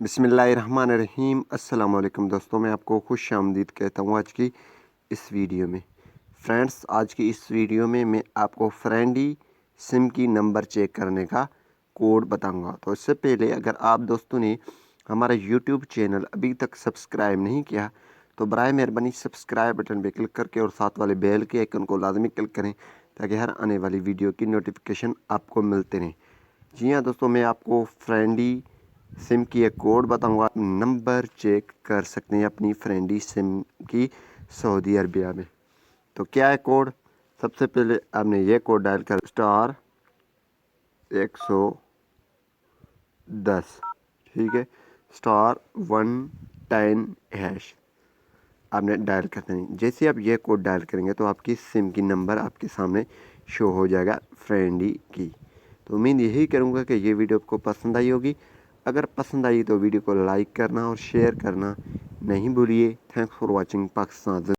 बिस्मिल्लाहिर्रहमानिर्रहीम। अस्सलाम वालेकुम दोस्तों, मैं आपको खुश आमदीद कहता हूँ आज की इस वीडियो में। फ्रेंड्स, आज की इस वीडियो में मैं आपको फ्रेंडी सिम की नंबर चेक करने का कोड बताऊंगा। तो इससे पहले अगर आप दोस्तों ने हमारा यूट्यूब चैनल अभी तक सब्सक्राइब नहीं किया तो बराए मेहरबानी सब्सक्राइब बटन पर क्लिक करके और साथ वाले बेल के आइकन को लाजमी क्लिक करें ताकि हर आने वाली वीडियो की नोटिफिकेशन आपको मिलते रहें। जी हाँ दोस्तों, मैं आपको फ्रेंडी सिम की एक कोड बताऊंगा, नंबर चेक कर सकते हैं अपनी फ्रेंडी सिम की सऊदी अरबिया में। तो क्या है कोड? सबसे पहले आपने ये कोड डायल कर *110, ठीक है, *110# आपने डायल कर देनी। जैसे आप ये कोड डायल करेंगे तो आपकी सिम की नंबर आपके सामने शो हो जाएगा फ्रेंडी की। तो उम्मीद यही करूँगा कि ये वीडियो आपको पसंद आई होगी। अगर पसंद आई तो वीडियो को लाइक करना और शेयर करना नहीं भूलिए। Thanks for watching Pakistan.